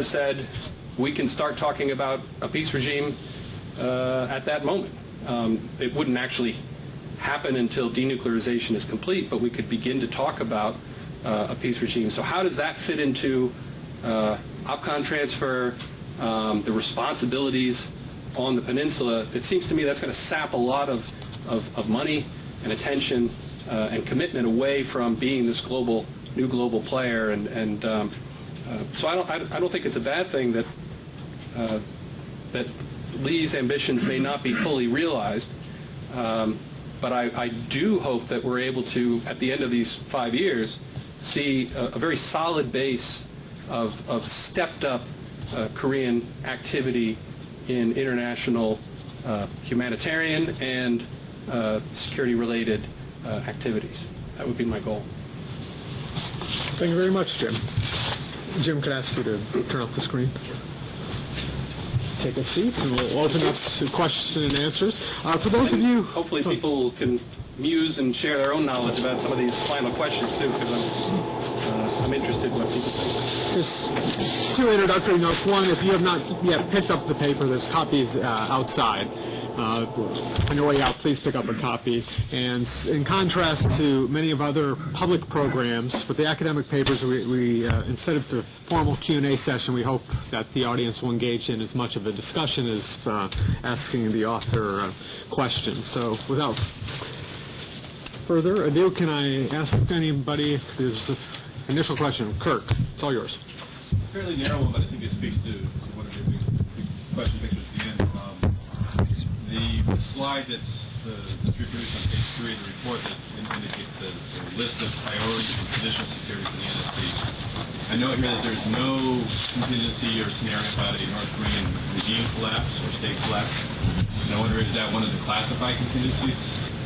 said we can start talking about a peace regime at that moment. It wouldn't actually happen until denuclearization is complete, but we could begin to talk about a peace regime. So how does that fit into OPCON transfer, the responsibilities on the peninsula? It seems to me that's going to sap a lot of money and attention and commitment away from being this new global player. So I don't think it's a bad thing that that Lee's ambitions may not be fully realized. But I do hope that we're able to, at the end of these 5 years, see a very solid base of stepped-up Korean activity in international humanitarian and security-related activities. That would be my goal. Thank you very much, Jim. Jim, could I ask you to turn off the screen? Take a seat, and we'll open up to questions and answers. For those of you... Hopefully people can muse and share their own knowledge about some of these final questions, too, because I'm interested in what people think. There's two introductory notes. One, if you have not yet picked up the paper, there's copies outside. On your way out, please pick up a copy. And in contrast to many of other public programs, for the academic papers, we instead of the formal Q&A session, we hope that the audience will engage in as much of a discussion as asking the author questions. So without further ado, can I ask anybody if there's an initial question? Kirk, it's all yours. Fairly narrow one, but I think it speaks to one of your big question pictures at the end. The slide that's reproduced on page 3 of the report that indicates the list of priorities and conditional security for the NSP. I note here that there's no contingency or scenario about a North Korean regime collapse or state collapse. And I wonder, is that one of the classified contingencies?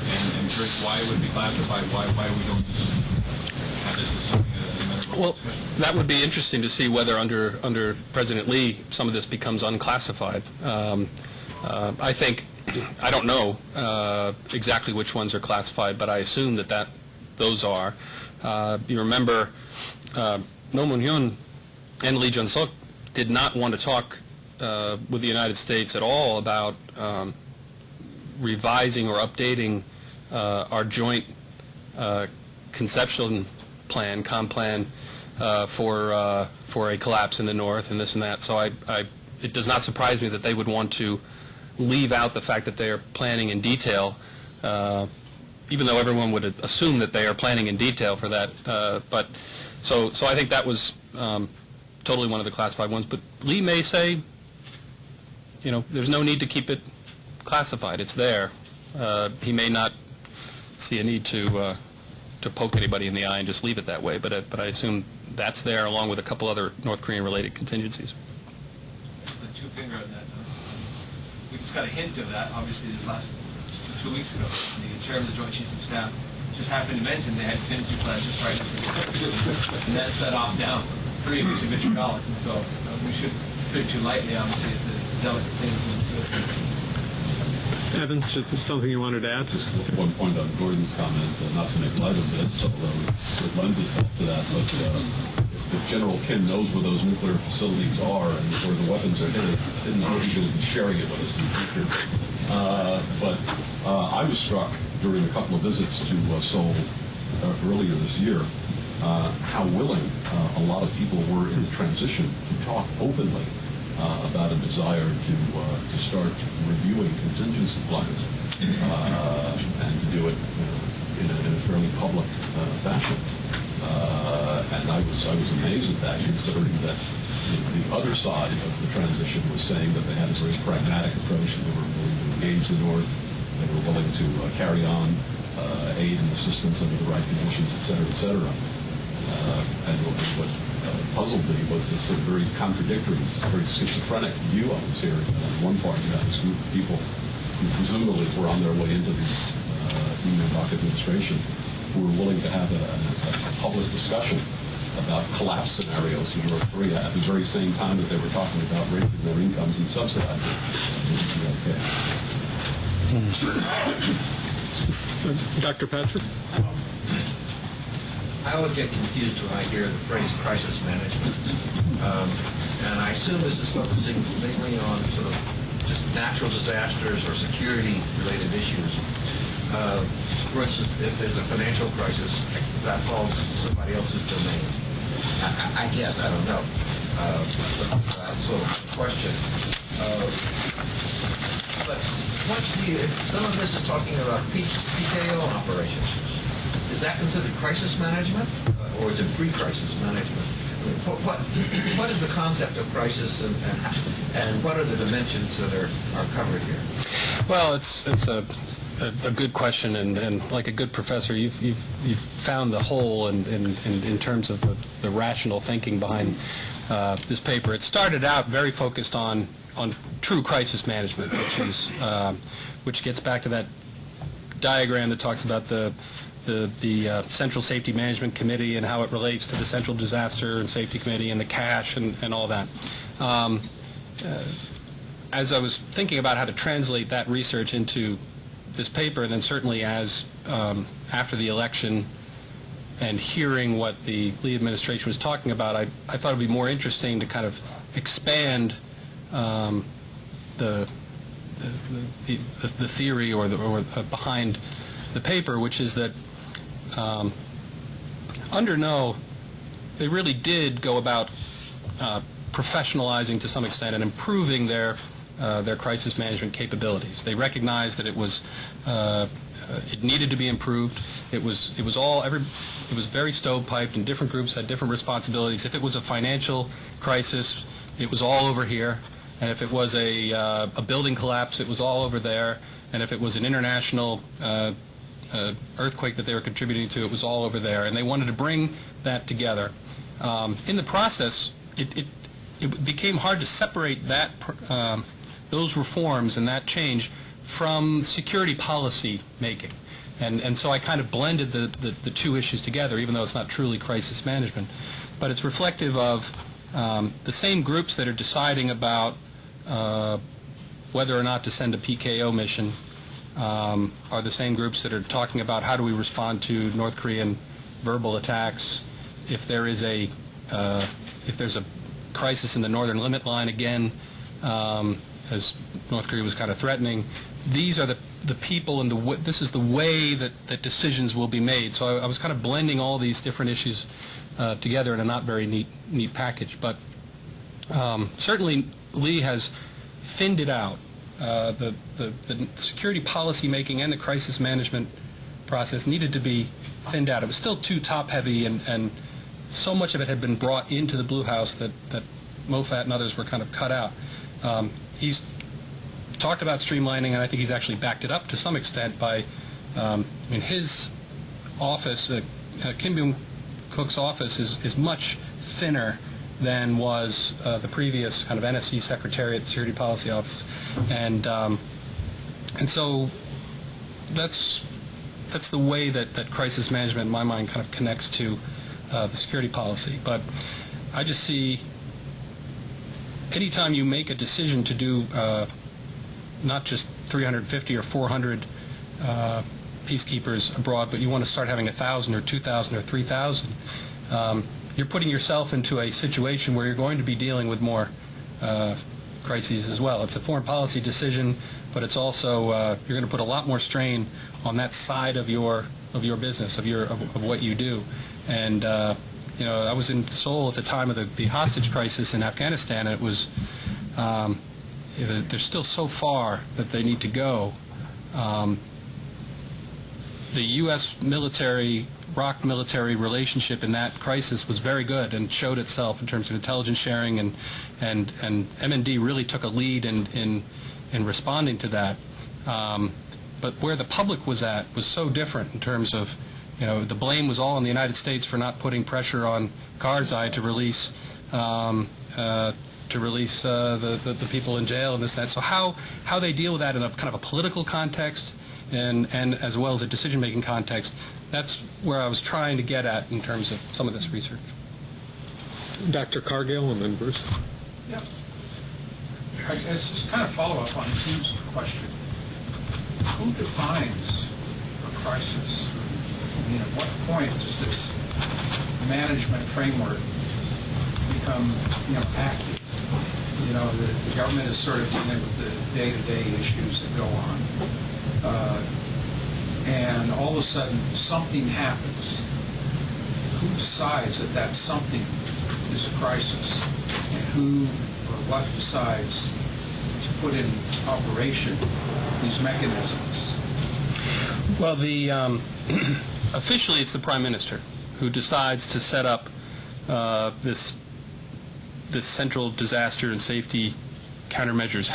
And first, why would it be classified? Why we don't have this as something well, that would be interesting to see whether under President Lee some of this becomes unclassified. I think, I don't know exactly which ones are classified, but I assume that those are. You remember, Roh Moo-hyun and Lee Jun-suk did not want to talk with the United States at all about revising or updating our joint conceptual plan, COM-plan, for a collapse in the North and this and that. So it does not surprise me that they would want to leave out the fact that they are planning in detail, even though everyone would assume that they are planning in detail for that. But so I think that was totally one of the classified ones. But Lee may say, there's no need to keep it classified. It's there. He may not see a need to poke anybody in the eye and just leave it that way. But I assume that's there along with a couple other North Korean-related contingencies. It's a two-finger on that. We just got a hint of that, obviously, this last 2 weeks ago. The chairman of the Joint Chiefs of Staff just happened to mention they had contingency plans just right after the and that set off down 3 weeks of vitriolic. And so we should treat it too lightly, obviously, it's a delicate thing to do. Evans, is there something you wanted to add? Just one point on Gordon's comment, not to make light of this, although it lends itself to that, but if General Kim knows where those nuclear facilities are and where the weapons are hidden, I didn't know he would be sharing it with us in the future. But I was struck during a couple of visits to Seoul earlier this year how willing a lot of people were in the transition to talk openly about a desire to start reviewing contingency plans and to do it in a fairly public fashion. And I was amazed at that, considering that the other side of the transition was saying that they had a very pragmatic approach, and they were willing to engage the North, they were willing to carry on aid and assistance under the right conditions, et cetera, et cetera. And what puzzled me was this sort of very contradictory, very schizophrenic view I was hearing. On one part, you had this group of people who presumably were on their way into the Lee Bok administration, who were willing to have a public discussion about collapse scenarios in North Korea at the very same time that they were talking about raising their incomes and subsidizing. Dr. Patrick? I always get confused when I hear the phrase crisis management. And I assume this is focusing mainly on sort of just natural disasters or security-related issues. For instance, if there's a financial crisis, that falls somebody else's domain. I guess, I don't know. That's sort of the question. But if some of this is talking about PKO operations, is that considered crisis management, or is it pre-crisis management? What is the concept of crisis, and what are the dimensions that are covered here? Well, it's a good question, and like a good professor, you've found the hole in terms of the rational thinking behind this paper. It started out very focused on true crisis management, which gets back to that diagram that talks about the Central Safety Management Committee and how it relates to the Central Disaster and Safety Committee and the cash and all that. As I was thinking about how to translate that research into this paper, and then certainly as after the election and hearing what the Lee administration was talking about, I thought it would be more interesting to kind of expand the theory or behind the paper, which is that under No, they really did go about professionalizing to some extent and improving their crisis management capabilities. They recognized that it needed to be improved. It was very stovepiped, and different groups had different responsibilities. If it was a financial crisis, it was all over here, and if it was a building collapse, it was all over there, and if it was an international earthquake that they were contributing to, it was all over there, and they wanted to bring that together. In the process, it became hard to separate that those reforms and that change from security policy making, and so I kind of blended the two issues together, even though it's not truly crisis management, but it's reflective of the same groups that are deciding about whether or not to send a PKO mission. Are the same groups that are talking about how do we respond to North Korean verbal attacks, if there's a crisis in the northern limit line again, as North Korea was kind of threatening. These are the people, and this is the way that decisions will be made. So I was kind of blending all these different issues together in a not very neat package. But certainly Lee has thinned it out. The security policy making and the crisis management process needed to be thinned out. It was still too top-heavy, and so much of it had been brought into the Blue House that Moffat and others were kind of cut out. He's talked about streamlining, and I think he's actually backed it up to some extent by, in his office, Kim Byung-Cook's office is much thinner than was the previous kind of NSC Secretariat Security Policy Office, and so that's the way that crisis management, in my mind, kind of connects to the security policy. But I just see anytime you make a decision to do not just 350 or 400 peacekeepers abroad, but you want to start having 1,000 or 2,000 or 3,000. You're putting yourself into a situation where you're going to be dealing with more crises as well. It's a foreign policy decision, but it's also you're going to put a lot more strain on that side of your business, of what you do. And I was in Seoul at the time of the hostage crisis in Afghanistan, and it was they're still so far that they need to go. The U.S. ROC military relationship in that crisis was very good and showed itself in terms of intelligence sharing, and MND really took a lead in responding to that. But where the public was at was so different in terms of, the blame was all on the United States for not putting pressure on Karzai to release the people in jail and this and that. So how they deal with that in a kind of a political context and as well as a decision-making context, that's where I was trying to get at in terms of some of this research. Dr. Cargill and then Bruce. Yeah. It's just kind of follow-up on Tim's question. Who defines a crisis? At what point does this management framework become active? You know, the government is sort of dealing with the day-to-day issues that go on. And all of a sudden, something happens. Who decides that that something is a crisis? And who or what decides to put in operation these mechanisms? Well, officially it's the Prime Minister who decides to set up this Central Disaster and Safety Countermeasures